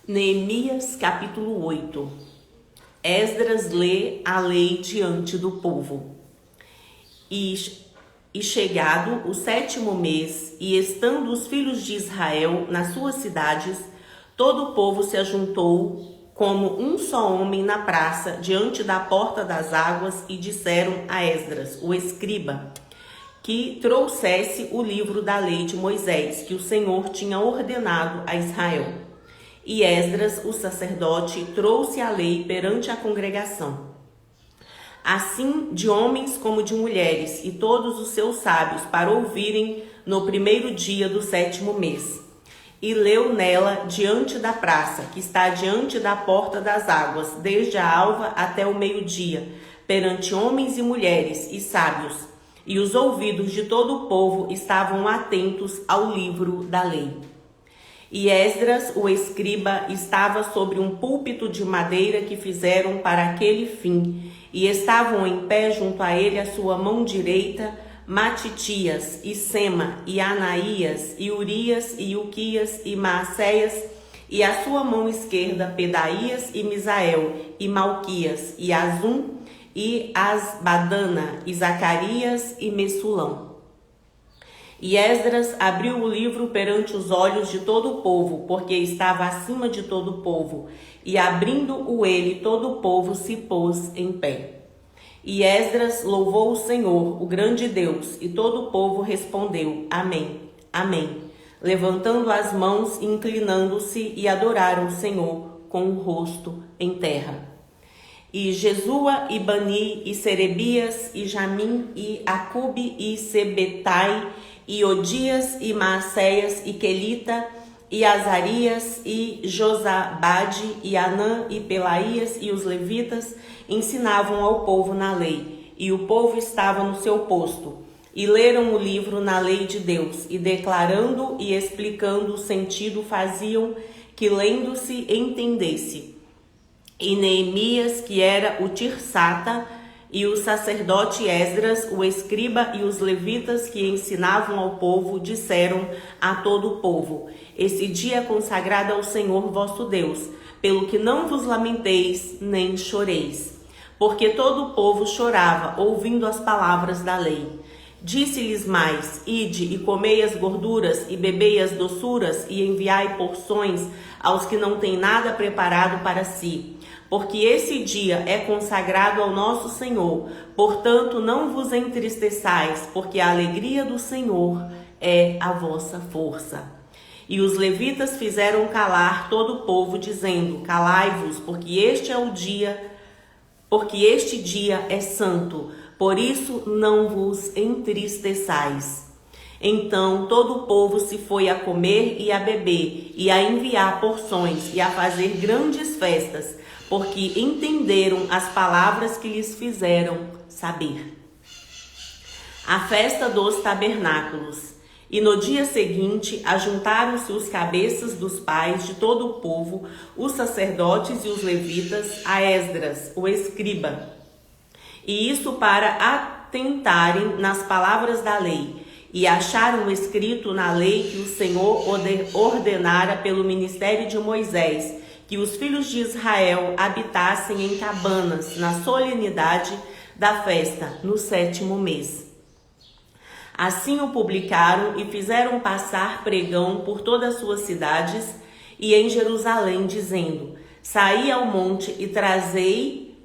Neemias capítulo 8. Esdras lê a lei diante do povo. E chegado o 7º mês, e estando os filhos de Israel nas suas cidades, todo o povo se ajuntou como um só homem na praça, diante da porta das águas, e disseram a Esdras, o escriba, que trouxesse o livro da lei de Moisés, que o Senhor tinha ordenado a Israel. E Esdras, o sacerdote, trouxe a lei perante a congregação, assim de homens como de mulheres, e todos os seus sábios, para ouvirem no 1º dia do 7º mês. E leu nela diante da praça, que está diante da porta das águas, desde a alva até o meio-dia, perante homens e mulheres e sábios. E os ouvidos de todo o povo estavam atentos ao livro da lei. E Esdras, o escriba, estava sobre um púlpito de madeira que fizeram para aquele fim, e estavam em pé junto a ele a sua mão direita, Matitias, e Sema, e Anaías, e Urias, e Uquias, e Maacéias, e a sua mão esquerda, Pedaías, e Misael, e Malquias, e Azum, e Asbadana, e Zacarias, e Messulão. E Esdras abriu o livro perante os olhos de todo o povo, porque estava acima de todo o povo. E abrindo-o ele, todo o povo se pôs em pé. E Esdras louvou o Senhor, o grande Deus, e todo o povo respondeu, Amém, Amém, levantando as mãos, inclinando-se, e adoraram o Senhor com o rosto em terra. E Jesua, e Bani, e Serebias, e Jamim, e Acube, e Sebetai, e Odias, e Maacéias, e Quelita, e Azarias, e Josabade, e Anã, e Pelaías, e os levitas ensinavam ao povo na lei, e o povo estava no seu posto, e leram o livro na lei de Deus, e declarando e explicando o sentido faziam que lendo-se entendesse. E Neemias, que era o Tirsata, e o sacerdote Esdras, o escriba, e os levitas que ensinavam ao povo, disseram a todo o povo, esse dia é consagrado ao Senhor vosso Deus, pelo que não vos lamenteis, nem choreis. Porque todo o povo chorava, ouvindo as palavras da lei. Disse-lhes mais, ide e comei as gorduras, e bebei as doçuras, e enviai porções aos que não têm nada preparado para si. Porque esse dia é consagrado ao nosso Senhor, portanto não vos entristeçais, porque a alegria do Senhor é a vossa força. E os levitas fizeram calar todo o povo, dizendo, calai-vos, porque este dia é santo, por isso não vos entristeçais. Então todo o povo se foi a comer e a beber, e a enviar porções, e a fazer grandes festas, porque entenderam as palavras que lhes fizeram saber. A festa dos tabernáculos. E no dia seguinte, ajuntaram-se os cabeças dos pais de todo o povo, os sacerdotes e os levitas, a Esdras, o escriba. E isso para atentarem nas palavras da lei. E acharam escrito na lei que o Senhor ordenara pelo ministério de Moisés, que os filhos de Israel habitassem em cabanas, na solenidade da festa, no 7º mês. Assim o publicaram e fizeram passar pregão por todas as suas cidades e em Jerusalém, dizendo, saí ao monte e trazei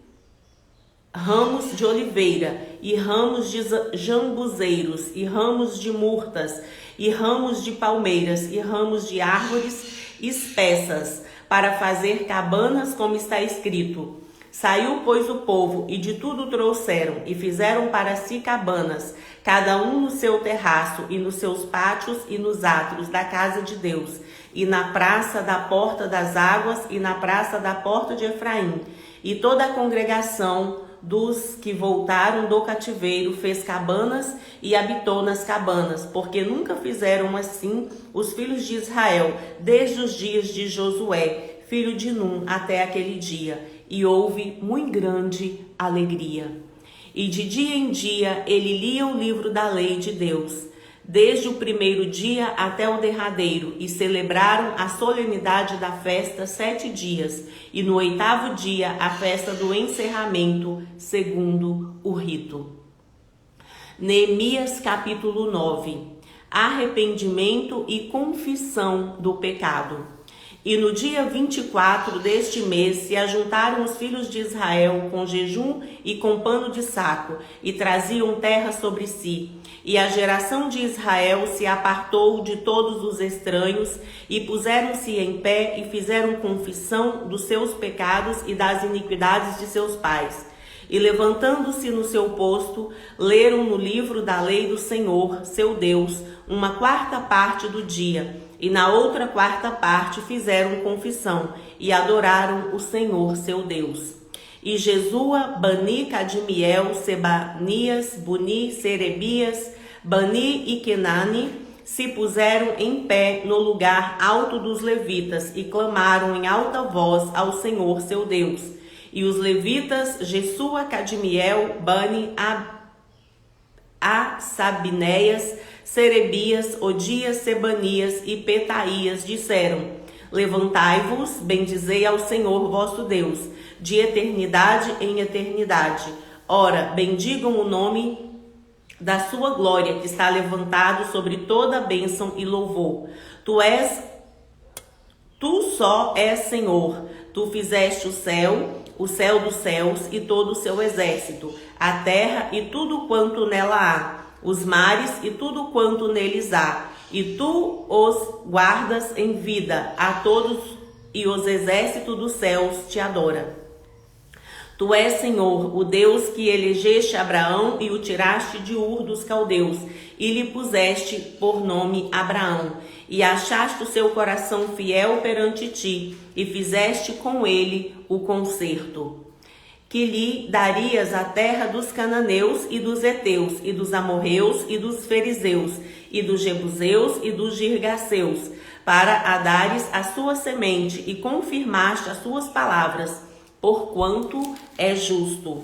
ramos de oliveira, e ramos de jambuzeiros, e ramos de murtas, e ramos de palmeiras, e ramos de árvores espessas, para fazer cabanas, como está escrito. Saiu, pois, o povo, e de tudo trouxeram, e fizeram para si cabanas, cada um no seu terraço, e nos seus pátios, e nos átrios da casa de Deus, e na praça da porta das águas, e na praça da porta de Efraim. E toda a congregação dos que voltaram do cativeiro fez cabanas e habitou nas cabanas, porque nunca fizeram assim os filhos de Israel, desde os dias de Josué, filho de Num, até aquele dia, e houve muito grande alegria. E de dia em dia ele lia o livro da lei de Deus, desde o primeiro dia até o derradeiro, e celebraram a solenidade da festa 7 dias, e no 8º dia a festa do encerramento, segundo o rito. Neemias capítulo 9. Arrependimento e confissão do pecado. E no dia 24 deste mês se ajuntaram os filhos de Israel com jejum e com pano de saco, e traziam terra sobre si. E a geração de Israel se apartou de todos os estranhos, e puseram-se em pé e fizeram confissão dos seus pecados e das iniquidades de seus pais. E levantando-se no seu posto, leram no livro da lei do Senhor, seu Deus, uma 4ª parte do dia, e na outra 4ª parte fizeram confissão, e adoraram o Senhor, seu Deus. E Jesua, Bani, Cadmiel, Sebanias, Buni, Serebias, Bani e Kenani se puseram em pé no lugar alto dos levitas, e clamaram em alta voz ao Senhor, seu Deus. E os levitas, Jesua, Cadmiel, Bani, Sabinéias, Serebias, Odias, Sebanias e Petaías disseram: levantai-vos, bendizei ao Senhor vosso Deus, de eternidade em eternidade. Ora, bendigam o nome da sua glória, que está levantado sobre toda bênção e louvor. Tu só és Senhor. Tu fizeste o céu dos céus e todo o seu exército, a terra e tudo quanto nela há, os mares e tudo quanto neles há, e tu os guardas em vida a todos, e os exércitos dos céus te adora. Tu és, Senhor, o Deus que elegeste Abraão e o tiraste de Ur dos caldeus, e lhe puseste por nome Abraão, e achaste o seu coração fiel perante ti, e fizeste com ele o concerto. Que lhe darias a terra dos cananeus e dos heteus, e dos amorreus e dos fariseus, e dos jebuseus e dos girgaceus, para a dares a sua semente, e confirmaste as suas palavras, porquanto é justo.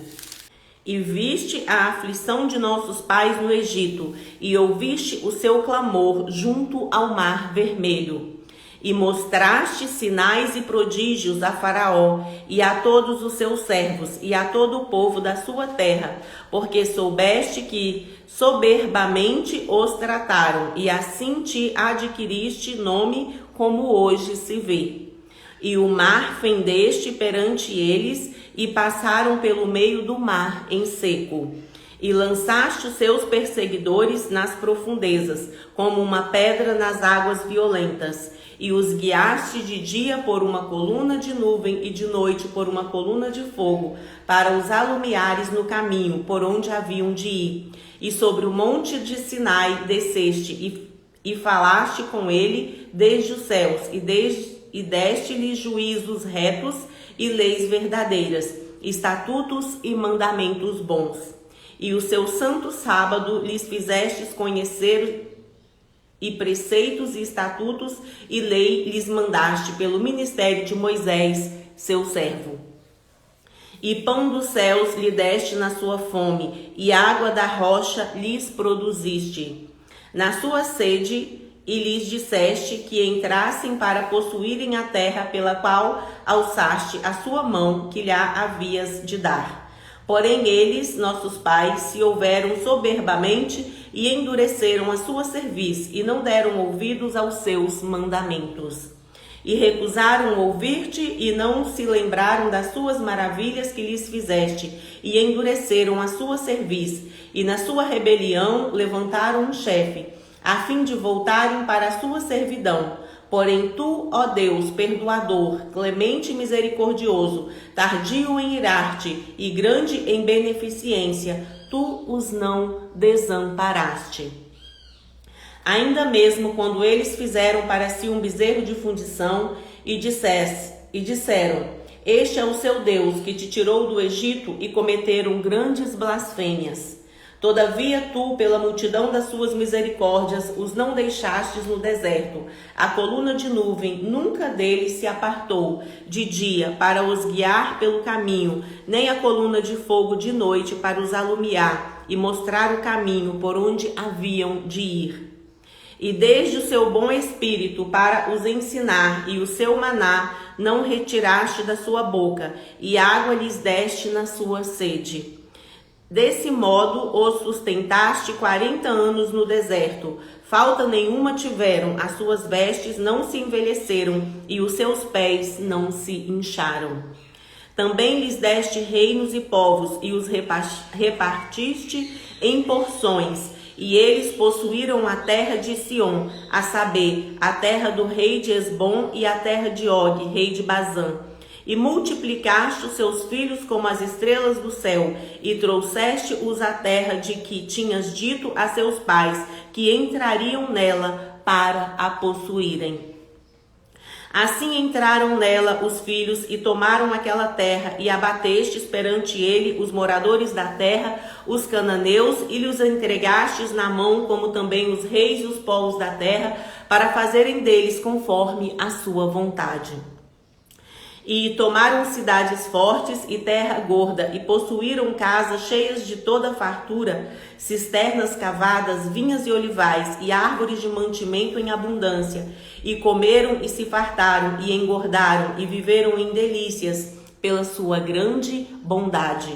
E viste a aflição de nossos pais no Egito, e ouviste o seu clamor junto ao mar vermelho. E mostraste sinais e prodígios a Faraó, e a todos os seus servos, e a todo o povo da sua terra, porque soubeste que soberbamente os trataram, e assim te adquiriste nome como hoje se vê. E o mar fendeste perante eles, e passaram pelo meio do mar em seco. E lançaste os seus perseguidores nas profundezas, como uma pedra nas águas violentas. E os guiaste de dia por uma coluna de nuvem, e de noite por uma coluna de fogo, para os alumiares no caminho por onde haviam de ir. E sobre o monte de Sinai desceste, e falaste com ele desde os céus, e deste-lhe juízos retos e leis verdadeiras, estatutos e mandamentos bons. E o seu santo sábado lhes fizestes conhecer, e preceitos e estatutos e lei lhes mandaste pelo ministério de Moisés, seu servo. E pão dos céus lhe deste na sua fome, e água da rocha lhes produziste na sua sede, e lhes disseste que entrassem para possuírem a terra pela qual alçaste a sua mão, que lhe havias de dar. Porém eles, nossos pais, se houveram soberbamente e endureceram a sua cerviz, e não deram ouvidos aos seus mandamentos. E recusaram ouvir-te, e não se lembraram das suas maravilhas que lhes fizeste, e endureceram a sua cerviz, e na sua rebelião levantaram um chefe, a fim de voltarem para a sua servidão. Porém tu, ó Deus, perdoador, clemente e misericordioso, tardio em irar-te e grande em beneficência, tu os não desamparaste. Ainda mesmo quando eles fizeram para si um bezerro de fundição e disseram: este é o seu Deus que te tirou do Egito, e cometeram grandes blasfêmias. Todavia tu, pela multidão das suas misericórdias, os não deixastes no deserto. A coluna de nuvem nunca deles se apartou de dia para os guiar pelo caminho, nem a coluna de fogo de noite para os alumiar e mostrar o caminho por onde haviam de ir. E desde o seu bom espírito para os ensinar, e o seu maná não retiraste da sua boca, e água lhes deste na sua sede. Desse modo os sustentaste 40 anos no deserto. Falta nenhuma tiveram, as suas vestes não se envelheceram, e os seus pés não se incharam. Também lhes deste reinos e povos, e os repartiste em porções, e eles possuíram a terra de Sion, a saber, a terra do rei de Esbom e a terra de Og, rei de Bazã. E multiplicaste os seus filhos como as estrelas do céu, e trouxeste-os à terra de que tinhas dito a seus pais, que entrariam nela para a possuírem. Assim entraram nela os filhos e tomaram aquela terra, e abatestes perante ele os moradores da terra, os cananeus, e lhes entregastes na mão, como também os reis e os povos da terra, para fazerem deles conforme a sua vontade. E tomaram cidades fortes e terra gorda, e possuíram casas cheias de toda fartura, cisternas cavadas, vinhas e olivais, e árvores de mantimento em abundância. E comeram e se fartaram, e engordaram, e viveram em delícias, pela sua grande bondade.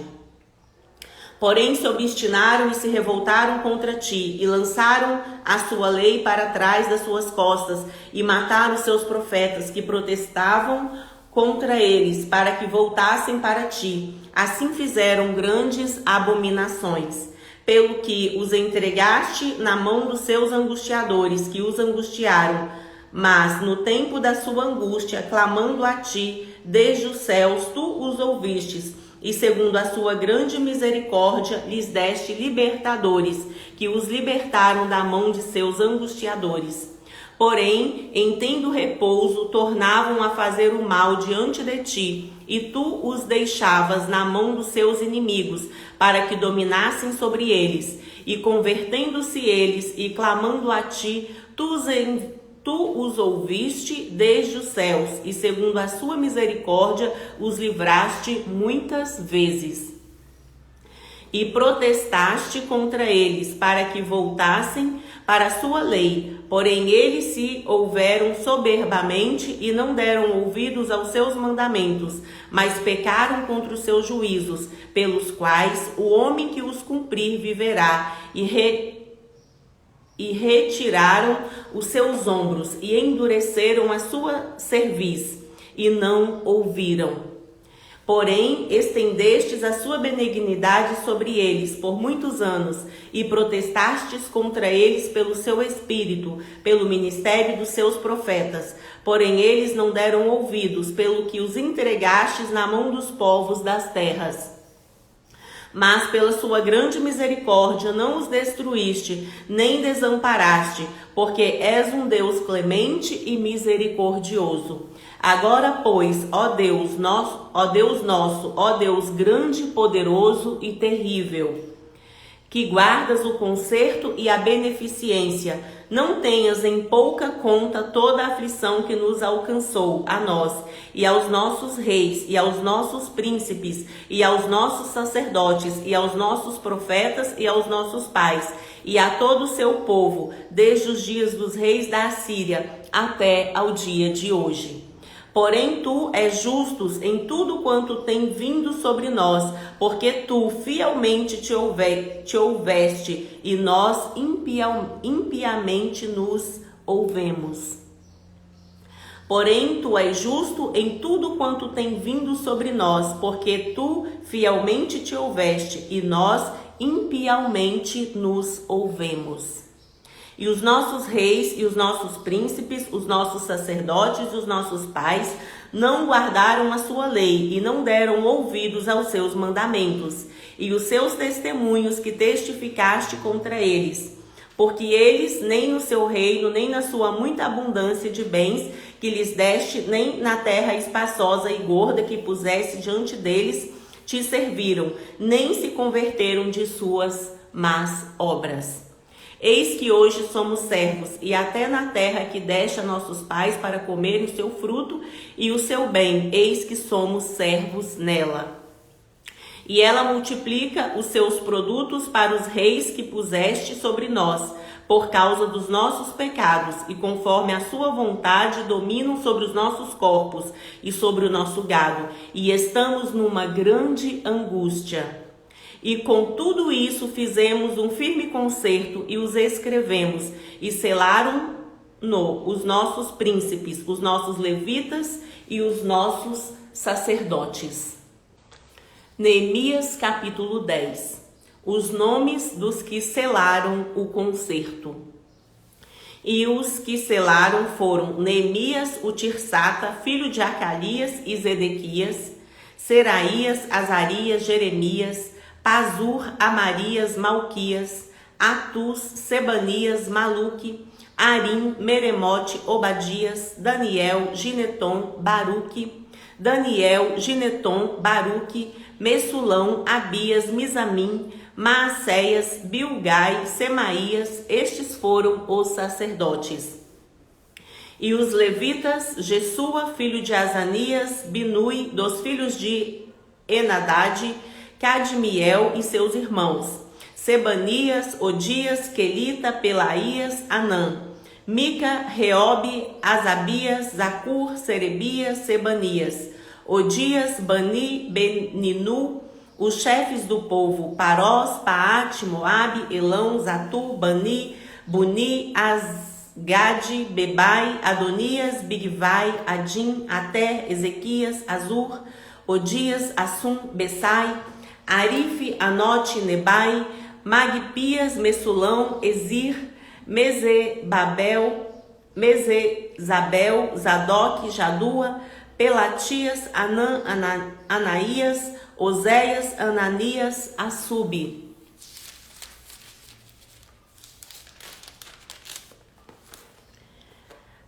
Porém se obstinaram e se revoltaram contra ti, e lançaram a sua lei para trás das suas costas, e mataram seus profetas, que protestavam contra eles, para que voltassem para ti. Assim fizeram grandes abominações, pelo que os entregaste na mão dos seus angustiadores, que os angustiaram. Mas no tempo da sua angústia, clamando a ti, desde os céus, tu os ouvistes, e segundo a sua grande misericórdia, lhes deste libertadores, que os libertaram da mão de seus angustiadores. Porém, em tendo repouso, tornavam a fazer o mal diante de ti, e tu os deixavas na mão dos seus inimigos, para que dominassem sobre eles. E convertendo-se eles e clamando a ti, tu os ouviste desde os céus, e segundo a sua misericórdia os livraste muitas vezes. E protestaste contra eles, para que voltassem para a sua lei. Porém eles se houveram soberbamente e não deram ouvidos aos seus mandamentos, mas pecaram contra os seus juízos, pelos quais o homem que os cumprir viverá, e retiraram os seus ombros, e endureceram a sua cerviz, e não ouviram. Porém, estendestes a sua benignidade sobre eles por muitos anos, e protestastes contra eles pelo seu espírito, pelo ministério dos seus profetas. Porém, eles não deram ouvidos, pelo que os entregastes na mão dos povos das terras. Mas pela sua grande misericórdia não os destruíste, nem desamparaste, porque és um Deus clemente e misericordioso. Agora, pois, ó Deus nosso, ó Deus grande, poderoso e terrível, que guardas o conserto e a beneficência, não tenhas em pouca conta toda a aflição que nos alcançou, a nós, e aos nossos reis, e aos nossos príncipes, e aos nossos sacerdotes, e aos nossos profetas, e aos nossos pais, e a todo o seu povo, desde os dias dos reis da Assíria até ao dia de hoje. Porém, tu és justo em tudo quanto tem vindo sobre nós, porque tu fielmente te houveste, e nós impiamente nos ouvemos. Porém, tu és justo em tudo quanto tem vindo sobre nós, porque tu fielmente te houveste, e nós impiamente nos ouvemos. E os nossos reis e os nossos príncipes, os nossos sacerdotes e os nossos pais não guardaram a sua lei e não deram ouvidos aos seus mandamentos e os seus testemunhos que testificaste contra eles. Porque eles, nem no seu reino, nem na sua muita abundância de bens que lhes deste, nem na terra espaçosa e gorda que puseste diante deles, te serviram, nem se converteram de suas más obras. Eis que hoje somos servos, e até na terra que deste a nossos pais para comer o seu fruto e o seu bem, eis que somos servos nela. E ela multiplica os seus produtos para os reis que puseste sobre nós, por causa dos nossos pecados, e conforme a sua vontade dominam sobre os nossos corpos e sobre o nosso gado, e estamos numa grande angústia. E com tudo isso fizemos um firme concerto e os escrevemos, e selaram-no os nossos príncipes, os nossos levitas e os nossos sacerdotes. Neemias capítulo 10. Os nomes dos que selaram o concerto. E os que selaram foram Neemias, o Tirsata, filho de Acalias e Zedequias, Seraías, Azarias, Jeremias, Pazur, Amarias, Malquias, Atus, Sebanias, Maluque, Arim, Meremote, Obadias, Daniel, Gineton, Baruque, Daniel, Gineton, Baruque, Messulão, Abias, Misamim, Maacéias, Bilgai, Semaías. Estes foram os sacerdotes. E os levitas, Jesua, filho de Azanias, Binui, dos filhos de Enadade, Cadmiel e seus irmãos, Sebanias, Odias, Quelita, Pelaías, Anã, Mica, Reobe, Asabias, Zacur, Serebias, Sebanias, Odias, Bani, Beninu, os chefes do povo, Parós, Paate, Moabe, Elão, Zatu, Bani, Buni, Asgade, Bebai, Adonias, Bigvai, Adim, Ater, Ezequias, Azur, Odias, Assum, Bessai, Arife, Anote, Nebai, Magpias, Messulão, Ezir, Mezebabel, Mezezabel, Zadok, Jadua, Pelatias, Anã, Anaías, Oséias, Ananias, Assubi.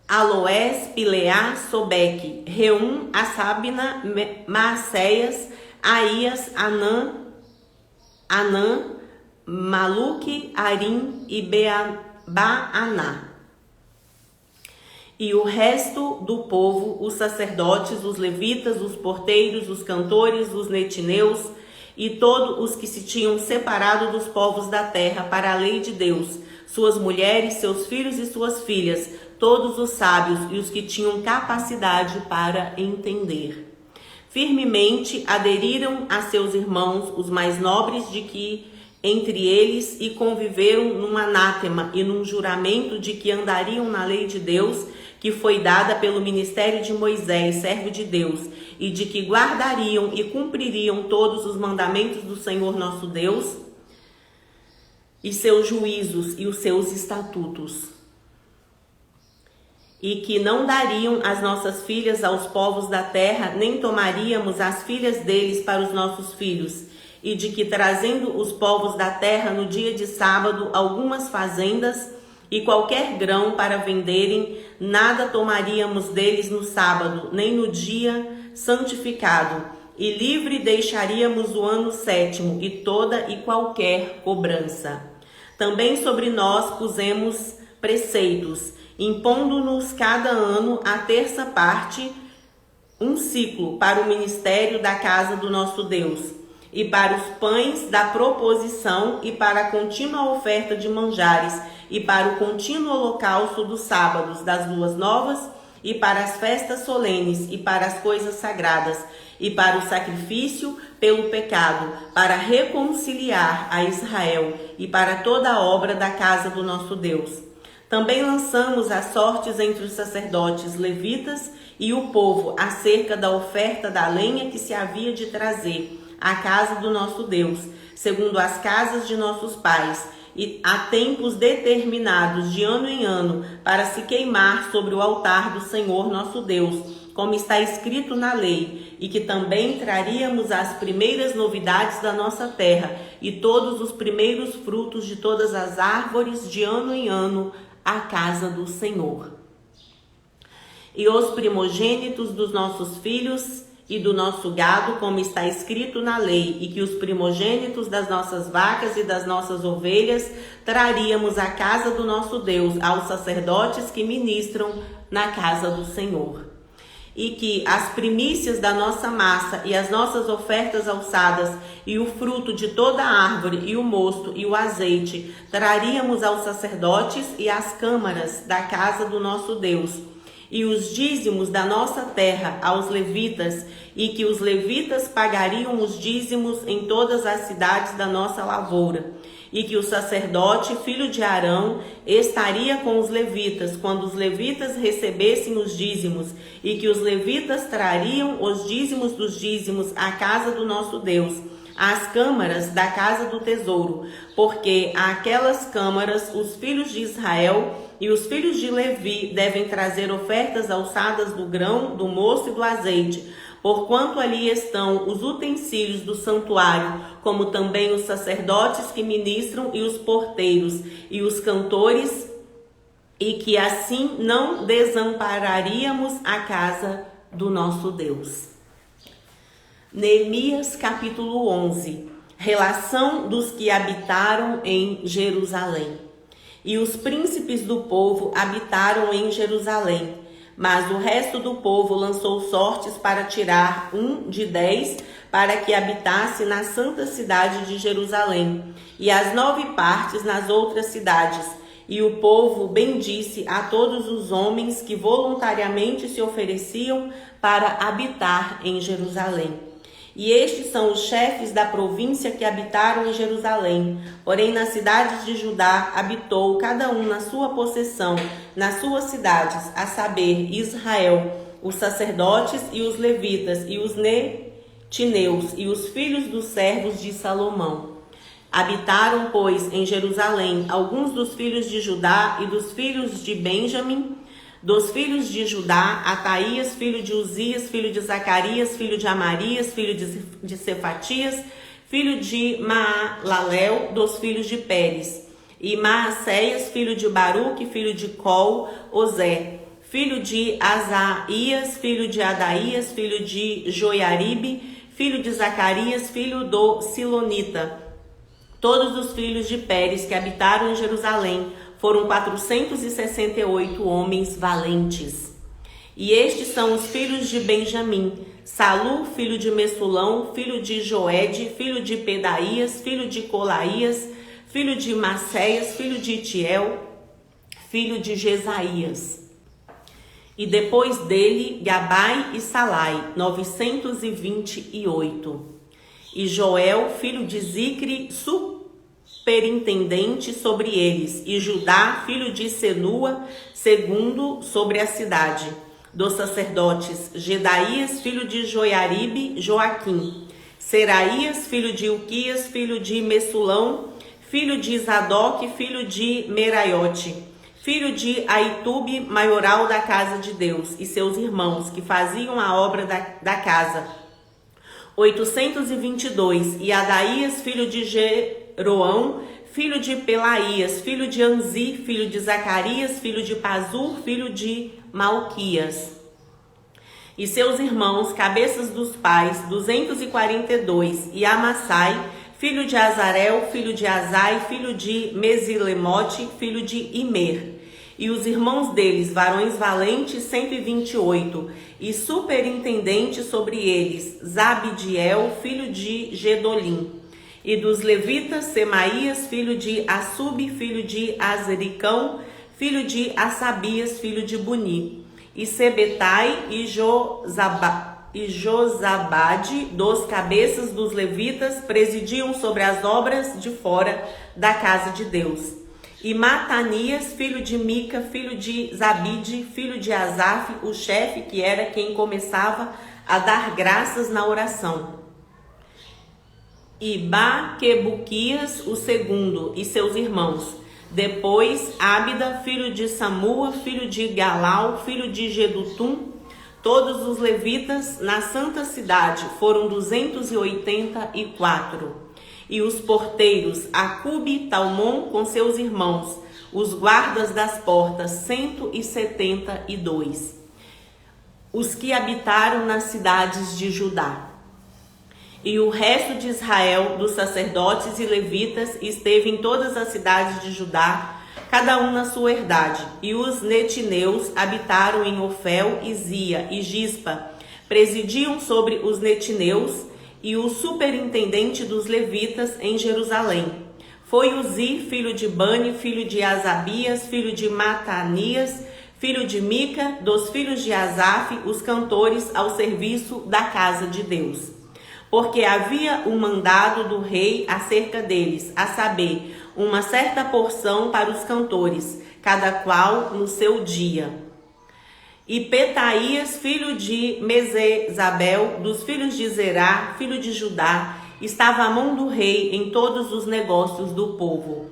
Aloés, Pileá, Sobeque, Reum, Assabna, Maacéias, Aías, Anã, Maluque, Arim e Baaná. E o resto do povo, os sacerdotes, os levitas, os porteiros, os cantores, os netineus e todos os que se tinham separado dos povos da terra para a lei de Deus, suas mulheres, seus filhos e suas filhas, todos os sábios e os que tinham capacidade para entender. Firmemente aderiram a seus irmãos, os mais nobres de que entre eles, e conviveram num anátema e num juramento de que andariam na lei de Deus, que foi dada pelo ministério de Moisés, servo de Deus, e de que guardariam e cumpririam todos os mandamentos do Senhor nosso Deus, e seus juízos e os seus estatutos. E que não dariam as nossas filhas aos povos da terra, nem tomaríamos as filhas deles para os nossos filhos, e de que, trazendo os povos da terra no dia de sábado algumas fazendas e qualquer grão para venderem, nada tomaríamos deles no sábado, nem no dia santificado, e livre deixaríamos o ano sétimo e toda e qualquer cobrança. Também sobre nós pusemos preceitos, impondo-nos cada ano a terça parte, um ciclo para o ministério da casa do nosso Deus, e para os pães da proposição, e para a contínua oferta de manjares, e para o contínuo holocausto dos sábados, das luas novas, e para as festas solenes, e para as coisas sagradas, e para o sacrifício pelo pecado, para reconciliar a Israel, e para toda a obra da casa do nosso Deus. Também lançamos as sortes entre os sacerdotes levitas e o povo acerca da oferta da lenha que se havia de trazer à casa do nosso Deus, segundo as casas de nossos pais, e a tempos determinados de ano em ano, para se queimar sobre o altar do Senhor nosso Deus, como está escrito na lei, e que também traríamos as primeiras novidades da nossa terra, e todos os primeiros frutos de todas as árvores de ano em ano, à casa do Senhor. E os primogênitos dos nossos filhos e do nosso gado, como está escrito na lei, e que os primogênitos das nossas vacas e das nossas ovelhas traríamos à casa do nosso Deus, aos sacerdotes que ministram na casa do Senhor. e que as primícias da nossa massa e as nossas ofertas alçadas e o fruto de toda a árvore e o mosto e o azeite traríamos aos sacerdotes e às câmaras da casa do nosso Deus, e os dízimos da nossa terra aos levitas, e que os levitas pagariam os dízimos em todas as cidades da nossa lavoura, e que o sacerdote, filho de Arão, estaria com os levitas quando os levitas recebessem os dízimos, e que os levitas trariam os dízimos dos dízimos à casa do nosso Deus, às câmaras da casa do tesouro, porque àquelas câmaras os filhos de Israel e os filhos de Levi devem trazer ofertas alçadas do grão, do mosto e do azeite, porquanto ali estão os utensílios do santuário, como também os sacerdotes que ministram e os porteiros e os cantores, e que assim não desampararíamos a casa do nosso Deus. Neemias capítulo 11. Relação dos que habitaram em Jerusalém. E os príncipes do povo habitaram em Jerusalém, mas o resto do povo lançou sortes para tirar 1 de 10 para que habitasse na santa cidade de Jerusalém, e as 9 partes nas outras cidades. E o povo bendisse a todos os homens que voluntariamente se ofereciam para habitar em Jerusalém. E estes são os chefes da província que habitaram em Jerusalém. Porém, nas cidades de Judá habitou cada um na sua possessão, nas suas cidades, a saber, Israel, os sacerdotes e os levitas, e os netineus, e os filhos dos servos de Salomão. Habitaram, pois, em Jerusalém alguns dos filhos de Judá e dos filhos de Benjamim. Dos filhos de Judá, Ataías, filho de Uzias, filho de Zacarias, filho de Amarias, filho de Cefatias, filho de Maalalel, dos filhos de Pérez. E Maacéias, filho de Baruque, filho de Col, Osé, filho de Asaías, filho de Adaías, filho de Joiaribe, filho de Zacarias, filho do Silonita. Todos os filhos de Pérez que habitaram em Jerusalém foram 468 homens valentes. E estes são os filhos de Benjamim: Salu, filho de Messulão, filho de Joede, filho de Pedaías, filho de Colaías, filho de Macéias, filho de Itiel, filho de Jesaías. E depois dele, Gabai e Salai, 928. E Joel, filho de Zicre, superintendente sobre eles, e Judá, filho de Senua, segundo sobre a cidade. Dos sacerdotes, Gedaías, filho de Joiaribe, Joaquim. Seraías, filho de Ilquias, filho de Messulão, filho de Zadoque, filho de Meraiote, filho de Aitube, maioral da casa de Deus, e seus irmãos, que faziam a obra da casa. 822. E Adaías, filho de Jeroão, filho de Pelaías, filho de Anzi, filho de Zacarias, filho de Pazur, filho de Malquias. E seus irmãos, cabeças dos pais, 242. E Amassai, filho de Azarel, filho de Azai, filho de Mesilemote, filho de Imer. E os irmãos deles, varões valentes, 128. E superintendente sobre eles, Zabdiel, filho de Gedolim. E dos levitas, Semaías, filho de Assub, filho de Azricão, filho de Assabias, filho de Buni. E Sebetai e Josabade, dos cabeças dos levitas, presidiam sobre as obras de fora da casa de Deus. E Matanias, filho de Mica, filho de Zabide, filho de Asaf, o chefe, que era quem começava a dar graças na oração. E Baquebuquias, o segundo, e seus irmãos. Depois, Ábida, filho de Samua, filho de Galau, filho de Gedutum. Todos os levitas na santa cidade foram 284. E os porteiros, Acube, Talmon, com seus irmãos, os guardas das portas, 172. Os que habitaram nas cidades de Judá. E o resto de Israel, dos sacerdotes e levitas, esteve em todas as cidades de Judá, cada um na sua herdade. E os netineus habitaram em Ofel, Zia e Gispa. Presidiam sobre os netineus e o superintendente dos levitas em Jerusalém. Foi Uzi, filho de Bani, filho de Asabias, filho de Matanias, filho de Mica, dos filhos de Asaf, os cantores ao serviço da casa de Deus. Porque havia um mandado do rei acerca deles, a saber, uma certa porção para os cantores, cada qual no seu dia. E Petaías, filho de Mesezabel, dos filhos de Zerá, filho de Judá, estava à mão do rei em todos os negócios do povo.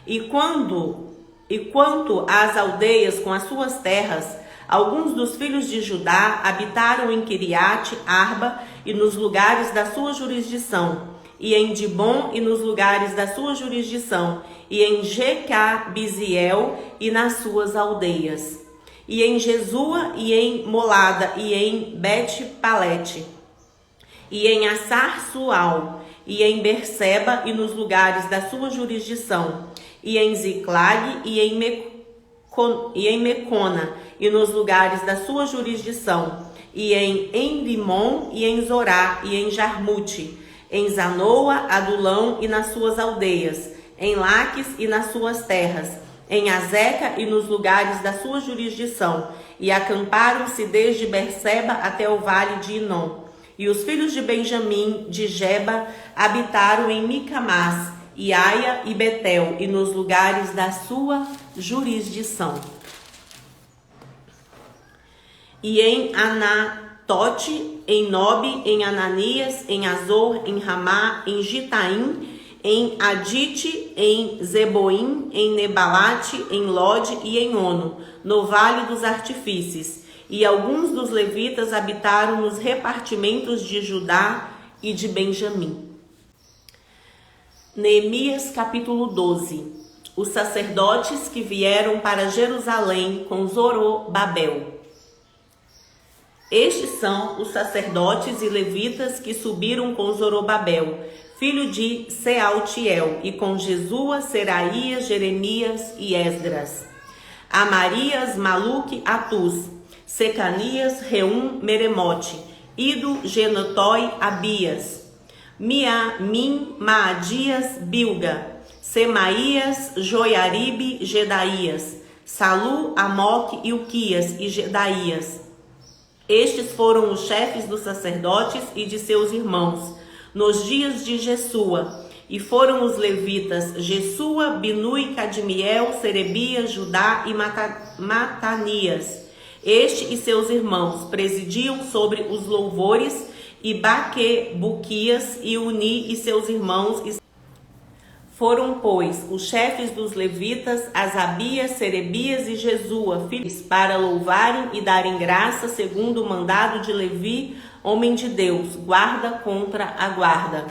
E quanto às aldeias com as suas terras, alguns dos filhos de Judá habitaram em Quiriate Arba e nos lugares da sua jurisdição, e em Dibom e nos lugares da sua jurisdição, e em Jecabiziel e nas suas aldeias, e em Jesua e em Molada e em Bet-Palete, e em Assar-Sual, e em Berseba e nos lugares da sua jurisdição, e em Ziclag e em Mecona e nos lugares da sua jurisdição, e em Enrimon e em Zorá e em Jarmute, em Zanoa, Adulão e nas suas aldeias, em Laques e nas suas terras, em Azeca e nos lugares da sua jurisdição, e acamparam-se desde Berseba até o vale de Inom. E os filhos de Benjamim, de Geba, habitaram em Micamás, e Aia e Betel, e nos lugares da sua jurisdição. E em Anatote, em Nobe, em Ananias, em Azor, em Ramá, em Gitaim, em Adite, em Zeboim, em Nebalate, em Lode e em Ono, no Vale dos Artifícios. E alguns dos levitas habitaram nos repartimentos de Judá e de Benjamim. Neemias capítulo 12. Os sacerdotes que vieram para Jerusalém com Zorobabel. Estes são os sacerdotes e levitas que subiram com Zorobabel, filho de Sealtiel, e com Jesua, Seraías, Jeremias e Esdras, Amarias, Maluque, Atus, Secanias, Reum, Meremote, Ido, Genotói, Abias, Miamim, Maadias, Bilga, Semaías, Joiaribe, Gedaías, Salu, Amoque, Ilquias e Gedaías. Estes foram os chefes dos sacerdotes e de seus irmãos, nos dias de Jesua, e foram os levitas Jesua, Binui, Cadmiel, Serebias, Judá e Matanias. Este e seus irmãos presidiam sobre os louvores, e Baquebuquias e Uni e seus irmãos. Foram, pois, os chefes dos levitas, Asabias, Serebias e Jesua, filhos, para louvarem e darem graça segundo o mandado de Levi, homem de Deus, guarda contra a guarda.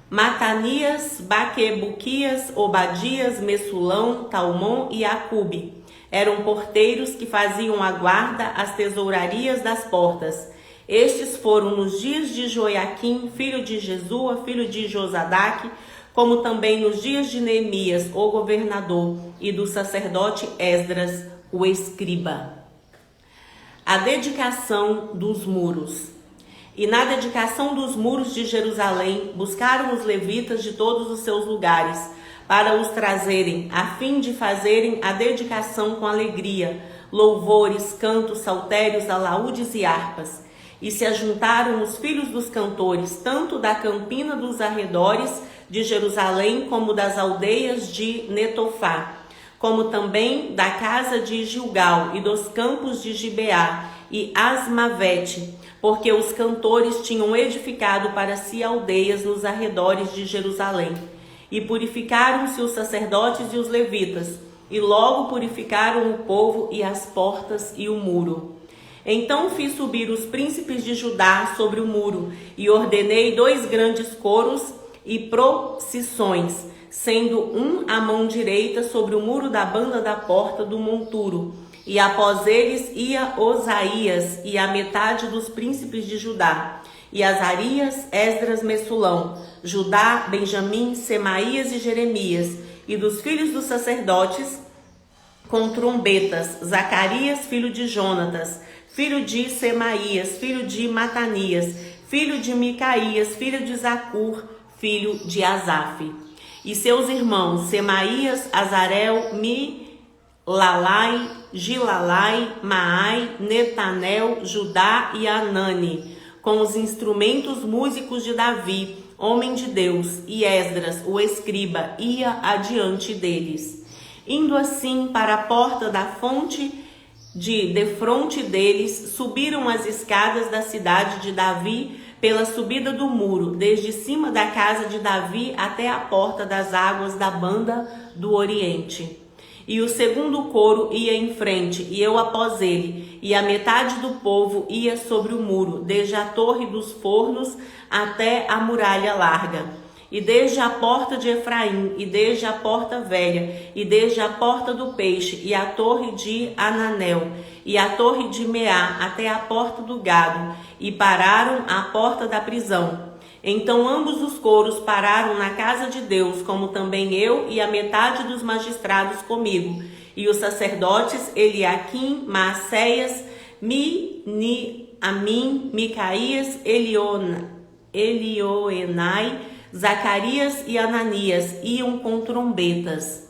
Matanias, Baquebuquias, Obadias, Messulão, Talmon e Acube eram porteiros que faziam a guarda às tesourarias das portas. Estes foram nos dias de Joiaquim, filho de Jesua, filho de Josadaque, como também nos dias de Neemias, o governador, e do sacerdote Esdras, o escriba. A dedicação dos muros. E na dedicação dos muros de Jerusalém, buscaram os levitas de todos os seus lugares, para os trazerem, a fim de fazerem a dedicação com alegria, louvores, cantos, saltérios, alaúdes e harpas. E se ajuntaram os filhos dos cantores, tanto da campina dos arredores de Jerusalém, como das aldeias de Netofá, como também da casa de Gilgal e dos campos de Gibeá e Asmavete, porque os cantores tinham edificado para si aldeias nos arredores de Jerusalém. E purificaram-se os sacerdotes e os levitas, e logo purificaram o povo e as portas e o muro. Então fiz subir os príncipes de Judá sobre o muro, e ordenei 2 grandes coros e procissões, sendo um à mão direita sobre o muro da banda da porta do monturo. E após eles ia Osaías e a metade dos príncipes de Judá, e Azarias, Esdras, Messulão, Judá, Benjamim, Semaías e Jeremias, e dos filhos dos sacerdotes, com trombetas, Zacarias, filho de Jonatas, filho de Semaías, filho de Matanias, filho de Micaías, filho de Zacur, filho de Asaf. E seus irmãos, Semaías, Azarel, Milalai, Gilalai, Maai, Netanel, Judá e Anani, com os instrumentos músicos de Davi, homem de Deus, e Esdras, o escriba, ia adiante deles. Indo assim para a porta da fonte, defronte deles, subiram as escadas da cidade de Davi pela subida do muro, desde cima da casa de Davi até a porta das águas da banda do Oriente. E o segundo coro ia em frente, e eu após ele, e a metade do povo ia sobre o muro, desde a torre dos fornos até a muralha larga. E desde a porta de Efraim, e desde a porta velha, e desde a porta do peixe, e a torre de Ananel, e a torre de Meá, até a porta do gado, e pararam à porta da prisão. Então ambos os coros pararam na casa de Deus, como também eu e a metade dos magistrados comigo, e os sacerdotes Eliaquim, Maacéias, Amim, Micaías, Elioenai, Zacarias e Ananias iam com trombetas,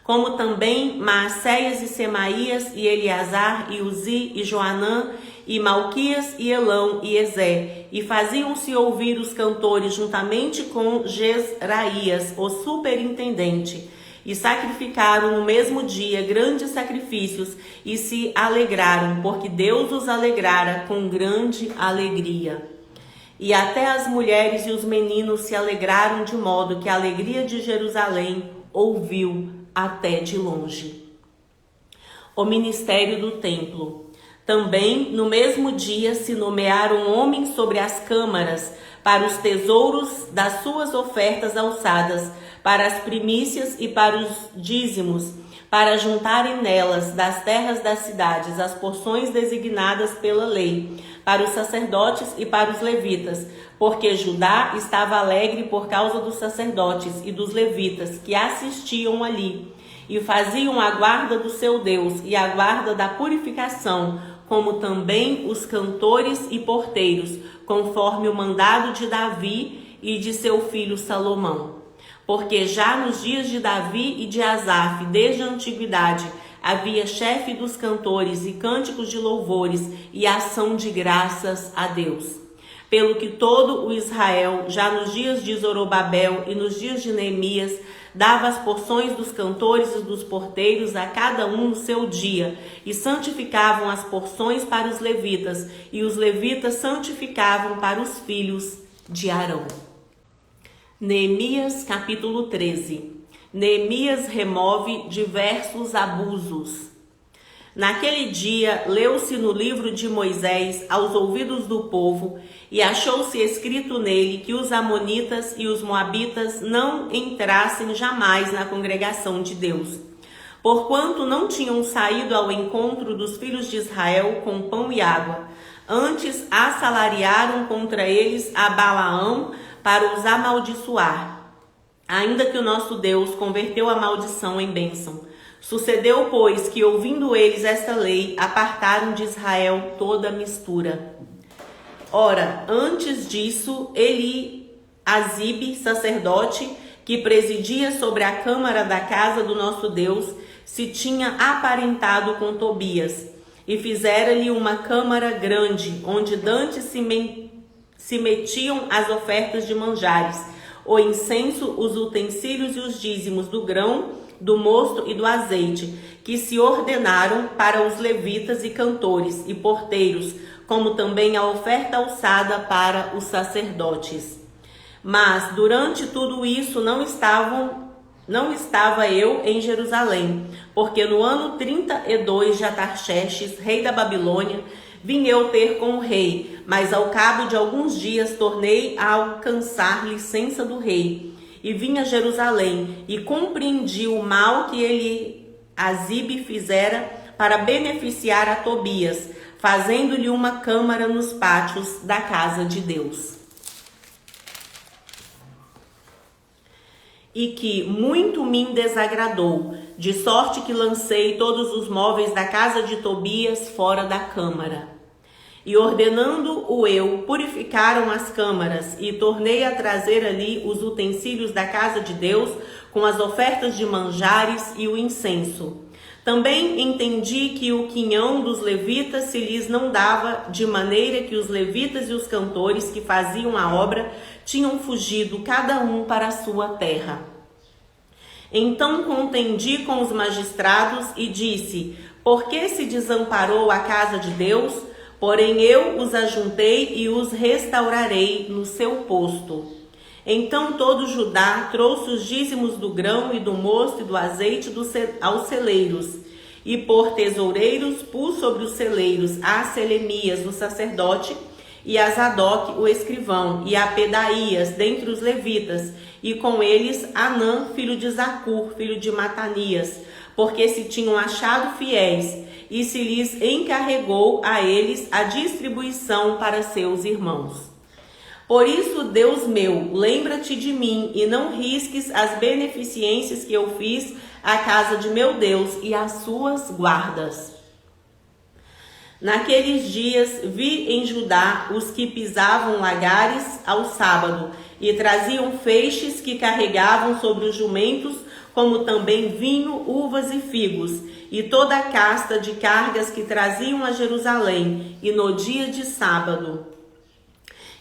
como também Maacéias e Semaías e Eleazar e Uzi e Joanã e Malquias e Elão e Ezé, e faziam-se ouvir os cantores juntamente com Jezraías, o superintendente, e sacrificaram no mesmo dia grandes sacrifícios e se alegraram, porque Deus os alegrara com grande alegria. E até as mulheres e os meninos se alegraram, de modo que a alegria de Jerusalém ouviu até de longe. O ministério do templo. Também no mesmo dia se nomearam homens sobre as câmaras para os tesouros das suas ofertas alçadas, para as primícias e para os dízimos, para juntarem nelas das terras das cidades as porções designadas pela lei, para os sacerdotes e para os levitas, porque Judá estava alegre por causa dos sacerdotes e dos levitas que assistiam ali, e faziam a guarda do seu Deus e a guarda da purificação, como também os cantores e porteiros, conforme o mandado de Davi e de seu filho Salomão. Porque já nos dias de Davi e de Asaf, desde a antiguidade, havia chefe dos cantores e cânticos de louvores e ação de graças a Deus. Pelo que todo o Israel, já nos dias de Zorobabel e nos dias de Neemias, dava as porções dos cantores e dos porteiros a cada um no seu dia, e santificavam as porções para os levitas, e os levitas santificavam para os filhos de Arão. Neemias capítulo 13. Neemias remove diversos abusos. Naquele dia, leu-se no livro de Moisés aos ouvidos do povo, e achou-se escrito nele que os amonitas e os moabitas não entrassem jamais na congregação de Deus, porquanto não tinham saído ao encontro dos filhos de Israel com pão e água. Antes assalariaram contra eles a Balaão para os amaldiçoar, ainda que o nosso Deus converteu a maldição em bênção. Sucedeu, pois, que ouvindo eles esta lei, apartaram de Israel toda mistura. Ora, antes disso, Eliasibe, sacerdote, que presidia sobre a câmara da casa do nosso Deus, se tinha aparentado com Tobias, e fizera-lhe uma câmara grande, onde dantes se metiam as ofertas de manjares, o incenso, os utensílios e os dízimos do grão, do mosto e do azeite, que se ordenaram para os levitas e cantores e porteiros, como também a oferta alçada para os sacerdotes. Mas durante tudo isso não estava eu em Jerusalém, porque no ano 32 de Atarxerxes, rei da Babilônia, vim eu ter com o rei, mas ao cabo de alguns dias tornei a alcançar licença do rei, e vim a Jerusalém, e compreendi o mal que Eliasibe fizera para beneficiar a Tobias, fazendo-lhe uma câmara nos pátios da casa de Deus. E que muito me desagradou, de sorte que lancei todos os móveis da casa de Tobias fora da câmara. E ordenando-o eu, purificaram as câmaras, e tornei a trazer ali os utensílios da casa de Deus, com as ofertas de manjares e o incenso. Também entendi que o quinhão dos levitas se lhes não dava, de maneira que os levitas e os cantores que faziam a obra tinham fugido, cada um para a sua terra. Então contendi com os magistrados e disse: por que se desamparou a casa de Deus? Porém eu os ajuntei e os restaurarei no seu posto. Então todo Judá trouxe os dízimos do grão e do mosto e do azeite aos celeiros. E por tesoureiros pus sobre os celeiros a Selemias, o sacerdote, e a Zadok, o escrivão, e a Pedaías, dentre os levitas, e com eles Anã, filho de Zacur, filho de Matanias, porque se tinham achado fiéis, e se lhes encarregou a eles a distribuição para seus irmãos. Por isso, Deus meu, lembra-te de mim e não risques as beneficências que eu fiz à casa de meu Deus e às suas guardas. Naqueles dias vi em Judá os que pisavam lagares ao sábado e traziam feixes que carregavam sobre os jumentos, como também vinho, uvas e figos, e toda a casta de cargas que traziam a Jerusalém, e no dia de sábado.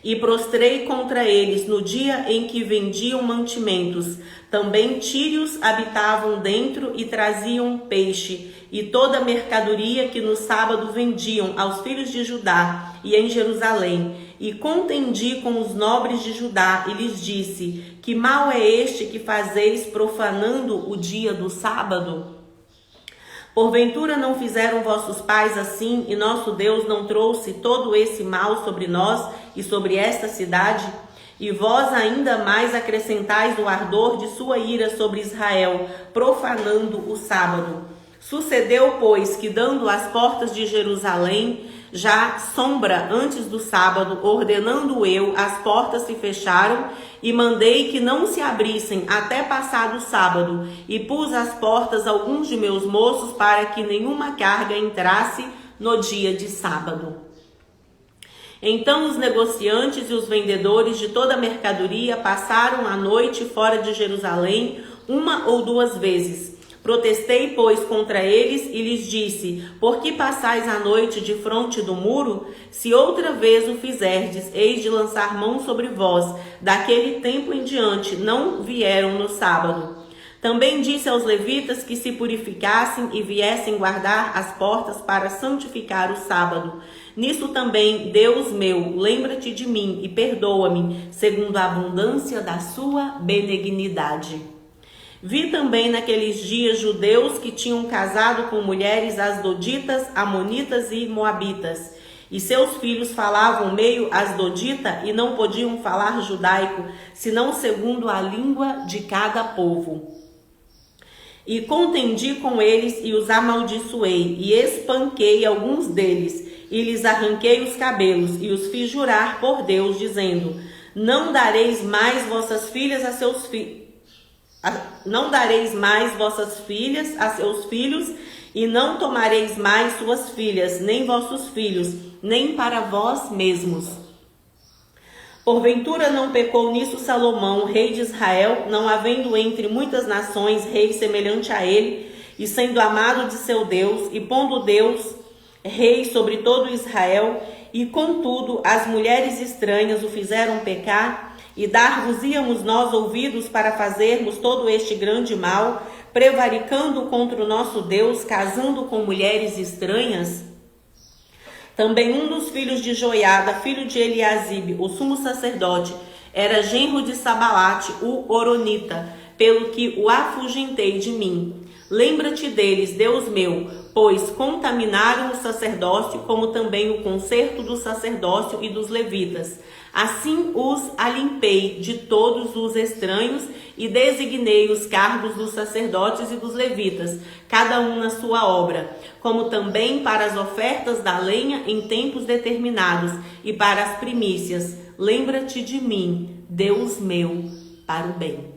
E prostrei contra eles no dia em que vendiam mantimentos. Também tírios habitavam dentro e traziam peixe, e toda a mercadoria que no sábado vendiam aos filhos de Judá e em Jerusalém. E contendi com os nobres de Judá e lhes disse: que mal é este que fazeis profanando o dia do sábado? Porventura não fizeram vossos pais assim, e nosso Deus não trouxe todo esse mal sobre nós e sobre esta cidade? E vós ainda mais acrescentais o ardor de sua ira sobre Israel, profanando o sábado. Sucedeu, pois, que dando as portas de Jerusalém já sombra antes do sábado, ordenando eu, as portas se fecharam, e mandei que não se abrissem até passado o sábado, e pus às portas alguns de meus moços para que nenhuma carga entrasse no dia de sábado. Então os negociantes e os vendedores de toda a mercadoria passaram a noite fora de Jerusalém 1 ou 2 vezes. Protestei, pois, contra eles e lhes disse: por que passais a noite de fronte do muro? Se outra vez o fizerdes, eis de lançar mão sobre vós. Daquele tempo em diante não vieram no sábado. Também disse aos levitas que se purificassem e viessem guardar as portas para santificar o sábado. Nisso também, Deus meu, lembra-te de mim e perdoa-me, segundo a abundância da sua benignidade. Vi também naqueles dias judeus que tinham casado com mulheres asdoditas, amonitas e moabitas, e seus filhos falavam meio asdodita e não podiam falar judaico, senão segundo a língua de cada povo. E contendi com eles e os amaldiçoei, e espanquei alguns deles, e lhes arranquei os cabelos, e os fiz jurar por Deus, dizendo: não dareis mais vossas filhas a seus filhos, não dareis mais vossas filhas a seus filhos, e não tomareis mais suas filhas, nem vossos filhos, nem para vós mesmos. Porventura não pecou nisso Salomão, rei de Israel, não havendo entre muitas nações rei semelhante a ele, e sendo amado de seu Deus, e pondo Deus rei sobre todo Israel, e contudo as mulheres estranhas o fizeram pecar, e dar-vos-íamos nós ouvidos para fazermos todo este grande mal, prevaricando contra o nosso Deus, casando com mulheres estranhas? Também um dos filhos de Joiada, filho de Eliasibe, o sumo sacerdote, era genro de Sabalate, o Horonita, pelo que o afugentei de mim. Lembra-te deles, Deus meu, pois contaminaram o sacerdócio, como também o concerto do sacerdócio e dos levitas. Assim os alimpei de todos os estranhos e designei os cargos dos sacerdotes e dos levitas, cada um na sua obra, como também para as ofertas da lenha em tempos determinados e para as primícias. Lembra-te de mim, Deus meu, para o bem.